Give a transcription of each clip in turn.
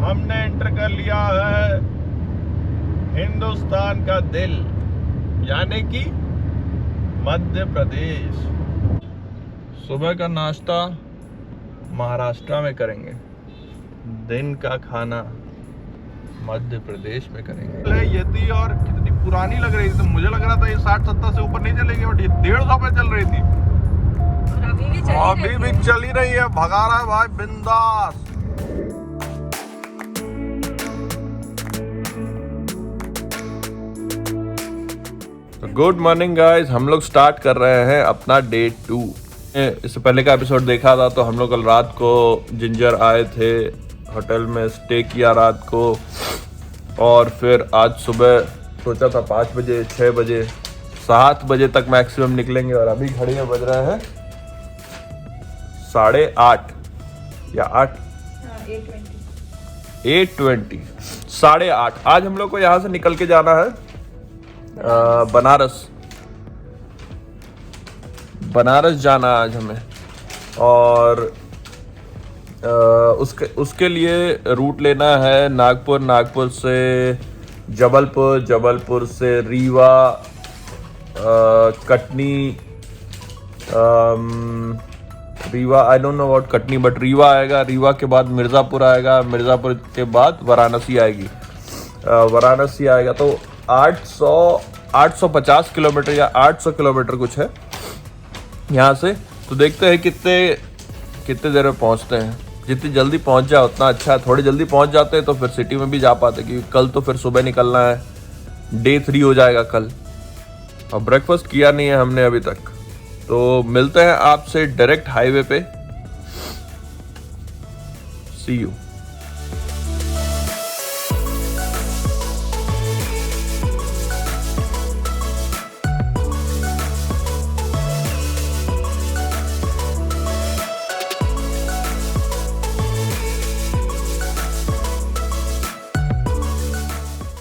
हमने एंटर कर लिया है हिंदुस्तान का दिल, यानी कि मध्य प्रदेश। सुबह का नाश्ता महाराष्ट्र में करेंगे, दिन का खाना मध्य प्रदेश में करेंगे। ये थी और कितनी पुरानी लग रही थी, तो मुझे लग रहा था ये 60-70 से ऊपर नहीं चलेगी, बट ये 150 पे चल रही थी। अभी भी चल ही रही है, भगा रहा है भाई बिंदास। गुड मॉर्निंग गाइस, हम लोग स्टार्ट कर रहे हैं अपना डे 2। इससे पहले का एपिसोड देखा था तो हम लोग कल रात को जिंजर आए थे, होटल में स्टे किया रात को, और फिर आज सुबह सोचा था 5 बजे 6 बजे 7 बजे तक मैक्सिमम निकलेंगे, और अभी घड़ी में बज रहे हैं 8:30 या 8:20 8:30। आज हम लोग को यहाँ से निकल के जाना है बनारस जाना आज हमें, और उसके लिए रूट लेना है नागपुर से जबलपुर से Rewa, Katni, Rewa I don't know about Katni, but Rewa आएगा, रीवा के बाद मिर्ज़ापुर आएगा, मिर्ज़ापुर के बाद वाराणसी आएगी, वाराणसी आएगा। तो 850 किलोमीटर या 800 किलोमीटर कुछ है यहाँ से। तो देखते हैं कितने देर में पहुँचते हैं। जितनी जल्दी पहुँच जाए उतना अच्छा है, थोड़ी जल्दी पहुँच जाते हैं तो फिर सिटी में भी जा पाते, क्योंकि कल तो फिर सुबह निकलना है, डे 3 हो जाएगा कल, और ब्रेकफास्ट किया नहीं है हमने अभी तक। तो मिलते हैं आपसे डायरेक्ट हाईवे पे, सी यू।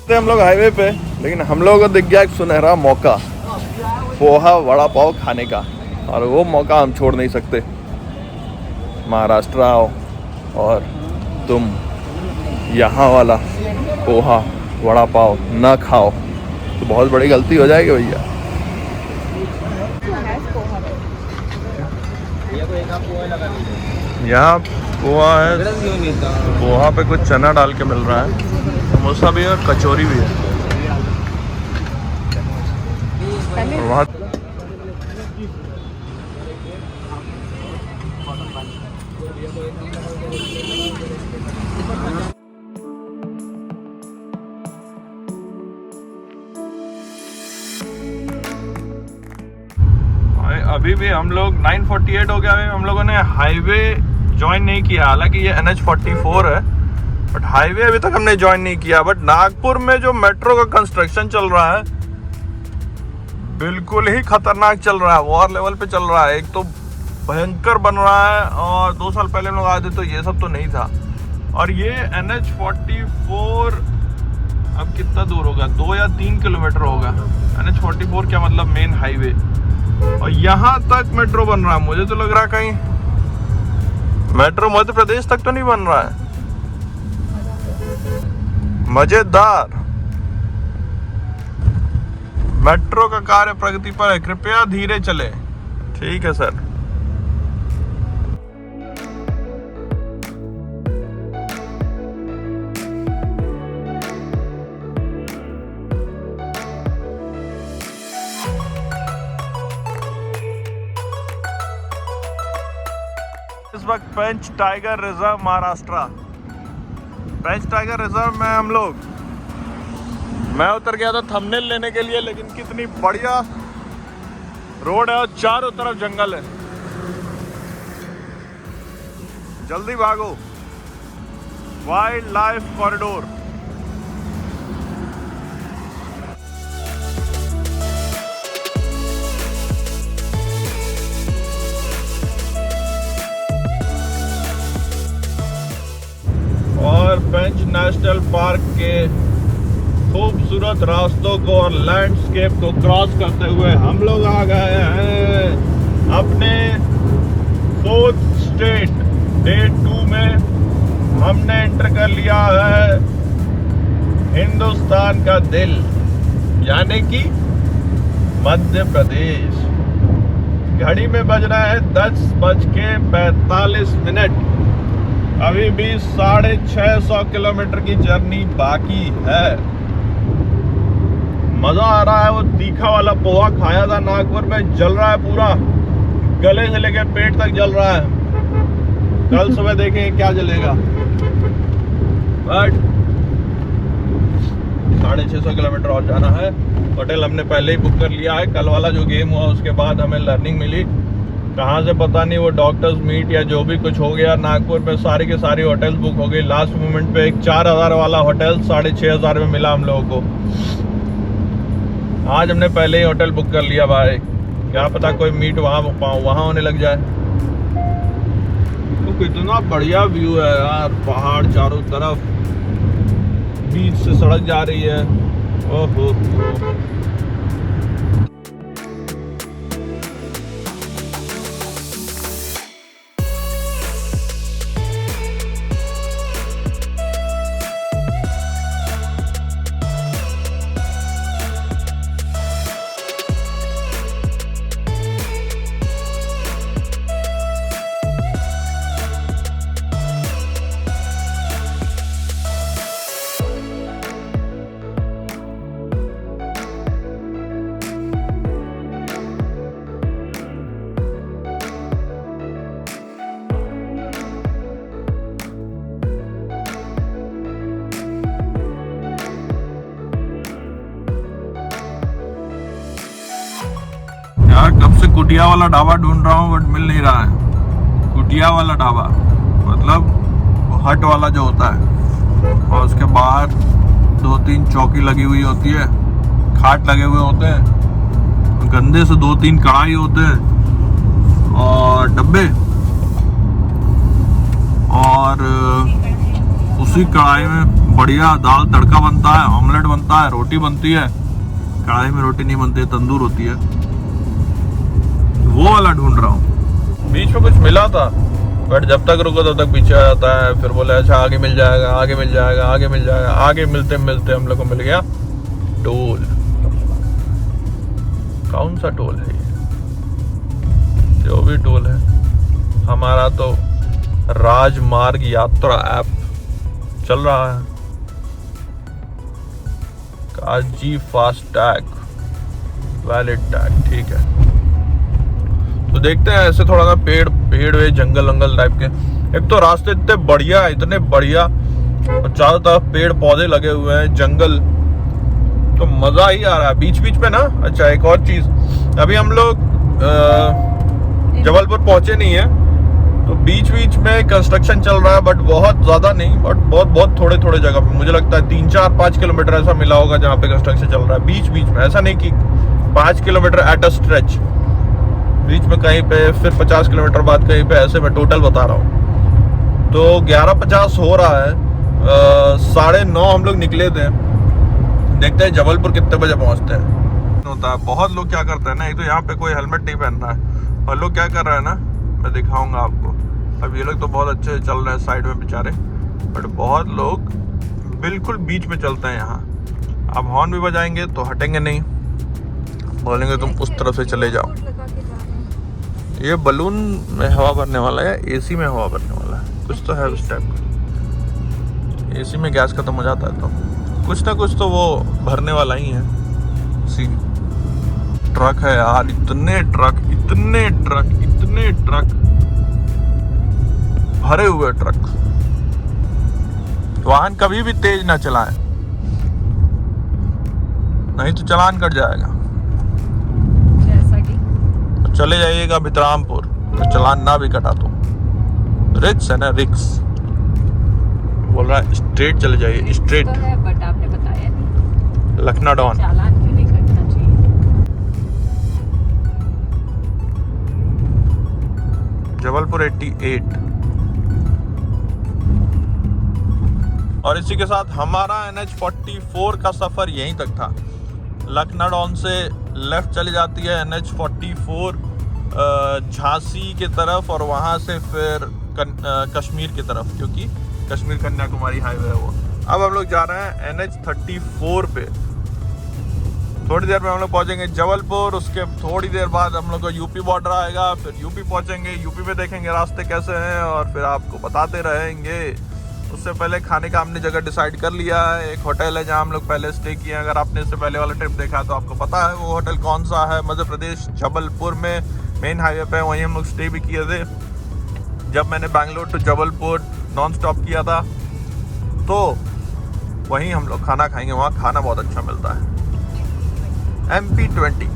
हम लोग हाईवे पे, लेकिन हम लोगों को दिख गया एक सुनहरा मौका पोहा वड़ा पाव खाने का, और वो मौका हम छोड़ नहीं सकते। महाराष्ट्र आओ और तुम यहाँ वाला पोहा वड़ा पाव ना खाओ तो बहुत बड़ी गलती हो जाएगी भैया। यहाँ पोहा है, पोहा पे कुछ चना डाल के मिल रहा है, समोसा भी है और कचौरी भी है। वहाँ अभी भी हम लोग 9:48 हो गया, अभी हम लोगों ने हाईवे ज्वाइन नहीं किया। हालांकि ये NH44 है, बट हाईवे अभी तक हमने ज्वाइन नहीं किया। बट नागपुर में जो मेट्रो का कंस्ट्रक्शन चल रहा है बिल्कुल ही खतरनाक चल रहा है, वॉर लेवल पे चल रहा है। एक तो भयंकर बन रहा है, और 2 साल पहले हम लोग आए थे तो ये सब तो नहीं था। और ये NH44 अब कितना दूर होगा, 2 या 3 किलोमीटर होगा। NH44 क्या मतलब मेन हाईवे, और यहाँ तक मेट्रो बन रहा है। मुझे तो लग रहा है कहीं मेट्रो मध्य प्रदेश तक तो नहीं बन रहा है। मजेदार। मेट्रो का कार्य प्रगति पर है, कृपया धीरे चले। ठीक है सर। इस वक्त पेंच टाइगर रिजर्व महाराष्ट्र, पेंच टाइगर रिजर्व में हम लोग, मैं उतर गया था थंबनेल लेने के लिए, लेकिन कितनी बढ़िया रोड है और चारों तरफ जंगल है। जल्दी भागो, वाइल्ड लाइफ कॉरिडोर। और पेंच नेशनल पार्क के खूबसूरत रास्तों को और लैंडस्केप को क्रॉस करते हुए हम लोग आ गए हैं अपने 4th स्टेट डे 2 में। हमने एंटर कर लिया है हिंदुस्तान का दिल यानी कि मध्य प्रदेश। घड़ी में बज रहा है 10:45। अभी भी 650 किलोमीटर की जर्नी बाकी है। मजा आ रहा है। वो तीखा वाला पोहा खाया था, नागपुर में जल रहा है पूरा, गले से लेके पेट तक जल रहा है। कल सुबह देखेंगे क्या जलेगा। बट 650 किलोमीटर और जाना है। होटल हमने पहले ही बुक कर लिया है। कल वाला जो गेम हुआ उसके बाद हमें लर्निंग मिली, कहाँ से पता नहीं, वो डॉक्टर्स मीट या जो भी कुछ हो गया, नागपुर में सारी के सारी होटल्स बुक हो गई। लास्ट मोमेंट पे एक 4000 वाला होटल 6500 में मिला हम लोगों को। आज हमने पहले ही होटल बुक कर लिया भाई, क्या पता कोई मीट वहाँ होने लग जाए। तो कितना बढ़िया व्यू है यार, पहाड़ चारों तरफ, बीच से सड़क जा रही है। ओहो यार, कब से कुटिया वाला ढाबा ढूंढ रहा हूँ बट मिल नहीं रहा है। कुटिया वाला ढाबा मतलब हट वाला जो होता है, और उसके बाहर 2-3 चौकी लगी हुई होती है, खाट लगे हुए होते हैं, गंदे से 2-3 कढ़ाई होते हैं और डब्बे, और उसी कढ़ाई में बढ़िया दाल तड़का बनता है, ऑमलेट बनता है, रोटी बनती है। कढ़ाई में रोटी नहीं बनती है, तंदूर होती है। वो वाला ढूंढ रहा हूँ। बीच में कुछ मिला था बट जब तक रुको तब तक पीछे आ जाता है। फिर बोले अच्छा आगे मिल जाएगा, आगे मिल जाएगा, आगे मिल जाएगा। आगे मिलते मिलते हम लोग को मिल गया टोल। कौन सा टोल है ये? जो भी टोल है, हमारा तो राजमार्ग यात्रा ऐप चल रहा है। काजी फास्ट टैग वैलिड टैग, ठीक है। तो देखते हैं, ऐसे थोड़ा सा पेड़ वे जंगल वंगल टाइप के। एक तो रास्ते इतने बढ़िया, इतने बढ़िया, और चारों तरफ पेड़ पौधे लगे हुए हैं, जंगल, तो मजा ही आ रहा है। बीच बीच में ना, अच्छा एक और चीज, अभी हम लोग जबलपुर पहुंचे नहीं है, तो बीच बीच में कंस्ट्रक्शन चल रहा है, बट बहुत ज्यादा नहीं, बट बहुत थोड़े थोड़े जगह पे। मुझे लगता है 3-4-5 किलोमीटर ऐसा मिला होगा जहाँ पे कंस्ट्रक्शन चल रहा है बीच बीच में। ऐसा नहीं कि 5 किलोमीटर एट अ स्ट्रेच, बीच में कहीं पे, फिर 50 किलोमीटर बाद कहीं पे, ऐसे मैं टोटल बता रहा हूँ। तो 11:50 हो रहा है, 9:30 हम लोग निकले थे। देखते हैं जबलपुर कितने बजे पहुँचते हैं। होता है बहुत लोग क्या करते हैं ना, एक तो यहाँ पे कोई हेलमेट नहीं पहन रहा है, और लोग क्या कर रहे हैं ना, मैं दिखाऊंगा आपको। अब ये लोग तो बहुत अच्छे चल रहे हैं साइड में बेचारे, बट बहुत लोग बिल्कुल बीच में चलते हैं यहाँ। अब हॉर्न भी बजाएंगे तो हटेंगे नहीं, बोलेंगे तुम उस तरफ से चले जाओ। ये बलून में हवा भरने वाला है, एसी में हवा भरने वाला है, कुछ तो है उस टाइप का। एसी में गैस खत्म हो जाता है तो कुछ ना कुछ तो वो भरने वाला ही है। सी ट्रक है यार, इतने ट्रक भरे हुए ट्रक। वाहन कभी भी तेज ना चलाएं, नहीं तो चालान कट जाएगा। चले जाइएगा भितरामपुर तो चालान ना भी कटा तो रिक्स है ना, रिक्स बोल रहा है स्ट्रेट चले जाइए, स्ट्रेट। तो है, बट आपने बताया नहीं लखनाडौन। चालान क्यों नहीं कटना चाहिए? जबलपुर 88। और इसी के साथ हमारा NH44 का सफर यहीं तक था। लखनाडौन से लेफ्ट चली जाती है NH44 झांसी की तरफ, और वहाँ से फिर कश्मीर की तरफ, क्योंकि कश्मीर कन्याकुमारी हाईवे है वो। अब हम लोग जा रहे हैं NH34 पे। थोड़ी देर में हम लोग पहुंचेंगे जबलपुर, उसके थोड़ी देर बाद हम लोग को यूपी बॉर्डर आएगा, फिर यूपी पहुंचेंगे, यूपी में देखेंगे रास्ते कैसे हैं और फिर आपको बताते रहेंगे। उससे पहले खाने का हमने जगह डिसाइड कर लिया है। एक होटल है जहां हम लोग पहले स्टे किए हैं। अगर आपने इससे पहले वाला ट्रिप देखा तो आपको पता है वो होटल कौन सा है। मध्य प्रदेश जबलपुर में मेन हाईवे पे, वहीं हम लोग स्टे भी किए थे जब मैंने Bangalore to Jabalpur non stop किया था। तो वहीं हम लोग खाना खाएंगे, वहाँ खाना बहुत अच्छा मिलता है। MP20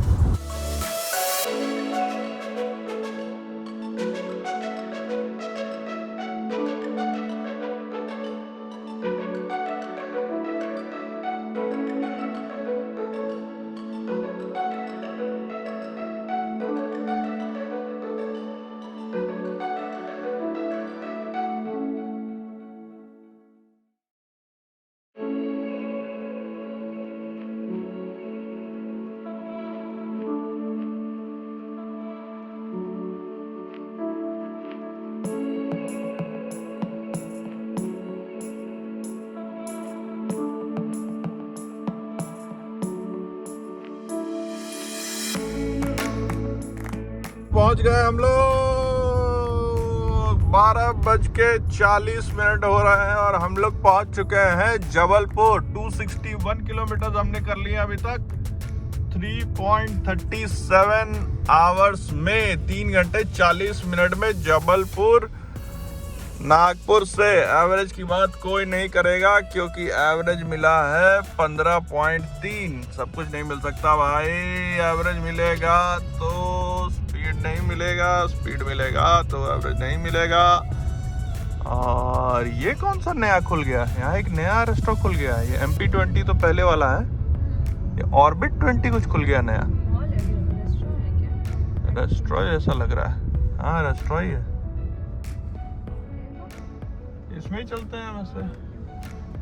पहुंच गए हम लोग। 12:40 हो रहे हैं और हम लोग पहुंच चुके हैं जबलपुर। 261 किलोमीटर हमने कर लिया अभी तक 3.37 आवर्स में, 3 घंटे 40 मिनट में जबलपुर। नागपुर से एवरेज की बात कोई नहीं करेगा क्योंकि एवरेज मिला है 15.3। सब कुछ नहीं मिल सकता भाई, एवरेज मिलेगा तो स्पीड नहीं मिलेगा, स्पीड मिलेगा तो एवरेज नहीं मिलेगा। और ये कौन सा नया खुल गया? यहाँ एक नया रेस्टोरेंट खुल गया है। ये MP20 तो पहले वाला है, ये ऑर्बिट 20 कुछ खुल गया नया। रेस्टोरेंट ऐसा लग रहा है। हाँ रेस्टोरेंट है, इसमें ही चलते हैं वैसे।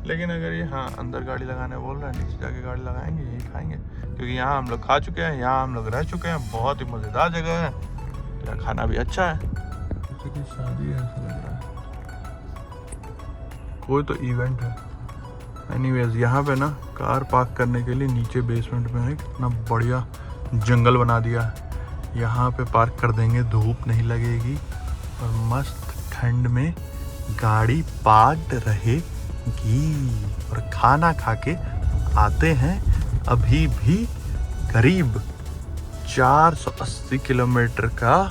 लेकिन अगर ये हाँ अंदर गाड़ी लगाने बोल रहे हैं, नीचे जाके गाड़ी लगाएंगे, यही खाएंगे क्योंकि यहाँ हम लोग खा चुके हैं, यहाँ हम लोग रह चुके हैं। बहुत ही मज़ेदार जगह है, यहाँ खाना भी अच्छा है। जैसे कि शादी है ऐसा लग रहा है, कोई तो इवेंट है। एनीवेज यहाँ पे ना कार पार्क करने के लिए नीचे बेसमेंट में है कितना बढ़िया जंगल बना दिया है। यहाँ पे पार्क कर देंगे, धूप नहीं लगेगी और मस्त ठंड में गाड़ी पार्क्ड रहेगी। और खाना खा के आते हैं। अभी भी करीब 480 किलोमीटर का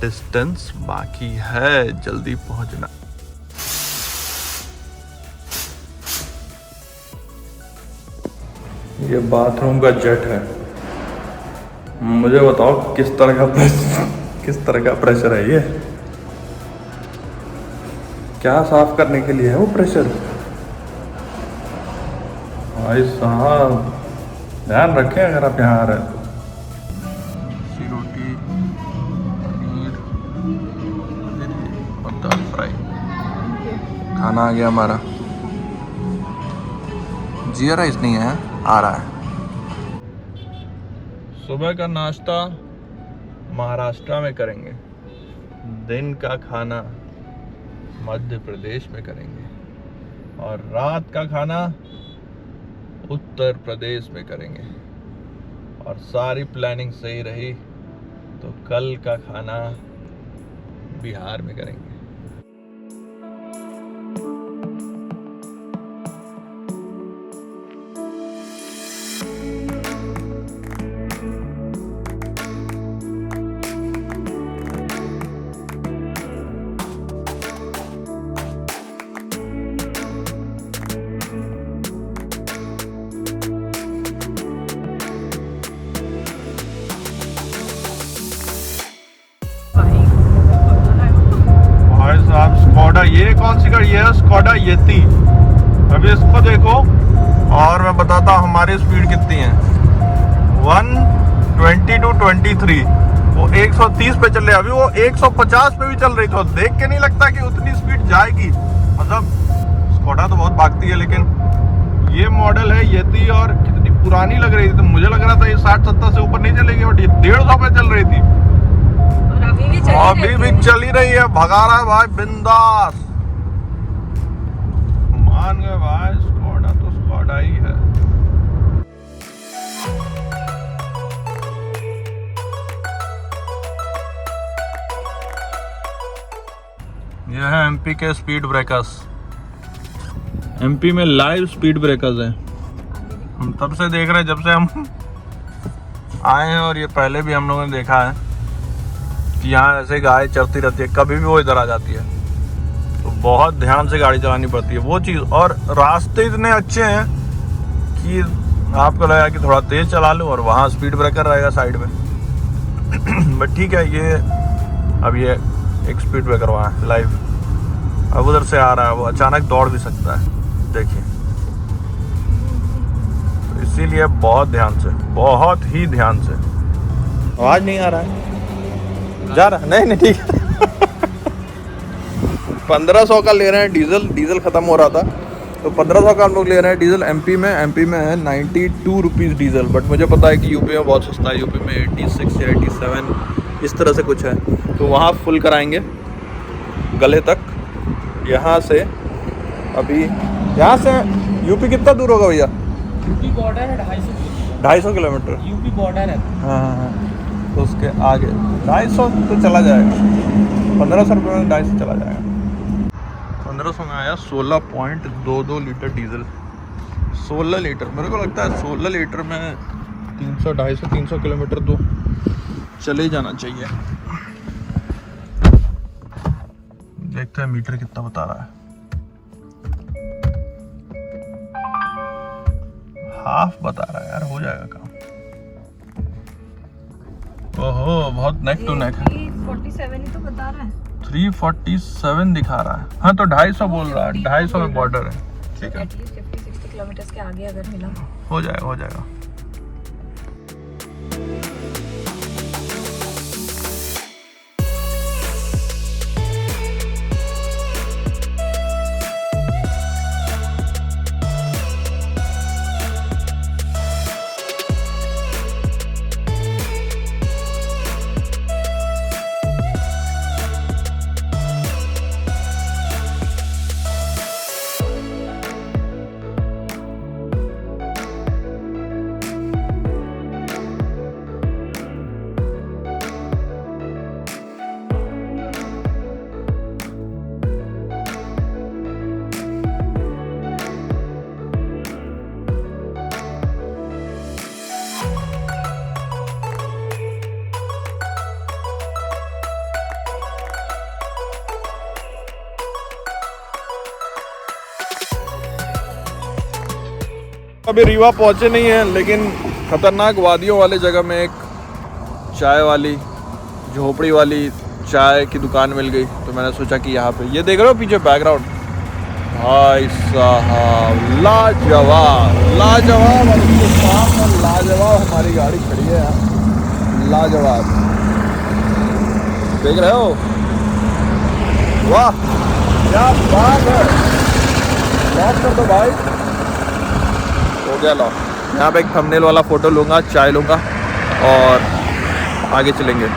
डिस्टेंस बाकी है, जल्दी पहुंचना। ये बाथरूम का जेट है। मुझे बताओ किस तरह का प्रेशर है ये? क्या साफ करने के लिए है वो प्रेशर? भाई साहब ध्यान रखें अगर आप यहाँ आ रहे हैं तो। रोटी, पनीर और दाल फ्राई। खाना आ गया हमारा। जीरा राइस नहीं है, आ रहा है। सुबह का नाश्ता महाराष्ट्र में करेंगे, दिन का खाना मध्य प्रदेश में करेंगे और रात का खाना उत्तर प्रदेश में करेंगे। और सारी प्लानिंग सही रही तो कल का खाना बिहार में करेंगे। स्कोडा, ये कौन सी गाड़ी है? स्कोडा येती। अभी इसको देखो और मैं बताता हूँ हमारी स्पीड कितनी है। 120 to 23। वो 130 पे चल रही है, अभी वो 150 पे भी चल रही। तो देख के नहीं लगता कि उतनी स्पीड जाएगी। मतलब स्कोडा तो बहुत भागती है, लेकिन ये मॉडल है येती और कितनी पुरानी लग रही थी। तो मुझे लग रहा था ये 60-70 से ऊपर नहीं चलेगी, बट ये 150 पे चल रही थी। अभी भी चल ही रही है, भगा रहा है भाई बिंदास। एमपी के स्पीड ब्रेकर्स। एमपी में लाइव स्पीड ब्रेकर्स हैं। हम तब से देख रहे हैं जब से हम आए हैं, और ये पहले भी हम लोगों ने देखा है कि यहाँ ऐसे गाय चरती रहती है, कभी भी वो इधर आ जाती है। तो बहुत ध्यान से गाड़ी चलानी पड़ती है वो चीज़। और रास्ते इतने अच्छे हैं कि आपको लगेगा कि थोड़ा तेज़ चला लो और वहाँ स्पीड ब्रेकर रहेगा साइड में। बट ठीक है, ये अब ये एक स्पीड ब्रेकर वहाँ है लाइव, अब उधर से आ रहा है, वो अचानक दौड़ भी सकता है, देखिए। तो इसीलिए बहुत ध्यान से, बहुत ही ध्यान से। आवाज़ नहीं आ रहा है, जा रहा नहीं ठीक है। 1500 का ले रहे हैं डीजल, डीजल ख़त्म हो रहा था तो 1500 का हम लोग ले रहे हैं डीजल। एमपी में है 92 रुपीज़ डीजल, बट मुझे पता है कि यूपी में बहुत सस्ता है, यूपी में 86 या 87 इस तरह से कुछ है। तो वहाँ फुल कराएंगे गले तक। यहाँ से अभी यहाँ से यूपी कितना दूर होगा भैया? यूपी बॉर्डर है 250 किलोमीटर। यूपी बॉर्डर है। हाँ, तो उसके आगे 250 तो चला जाएगा, 1500 रुपये में 250 चला जाएगा। 1500 में आया 16.22 लीटर डीजल। 16 लीटर, मेरे को लगता है 16 लीटर में 250-300 किलोमीटर तो चले ही जाना चाहिए। देखते हैं मीटर कितना बता रहा है। हाफ बता रहा है यार, हो जाएगा काम। ओहो, बहुत नेक टू नेक है। 347 ही तो बता रहा है। 347 दिखा रहा है। हाँ तो 250 बोल रहा है, 250 में बॉर्डर है, ठीक है। एटलीस्ट 50-60 किलोमीटर के आगे अगर मिला हो जाएगा, हो जाएगा। अभी रीवा पहुंचे नहीं हैं, लेकिन खतरनाक वादियों वाले जगह में एक चाय वाली, झोपड़ी वाली चाय की दुकान मिल गई। तो मैंने सोचा कि यहाँ पे, ये देख रहे हो पीछे बैकग्राउंड, भाई साहब लाजवाब लाजवाब, और उसके सामने लाजवाब हमारी गाड़ी खड़ी है यार, लाजवाब। देख रहे हो, वाह क्या बात है। लॉक कर दो भाई, हो गया लॉक। यहाँ पे एक थंबनेल वाला फ़ोटो लूँगा, चाय लूँगा और आगे चलेंगे।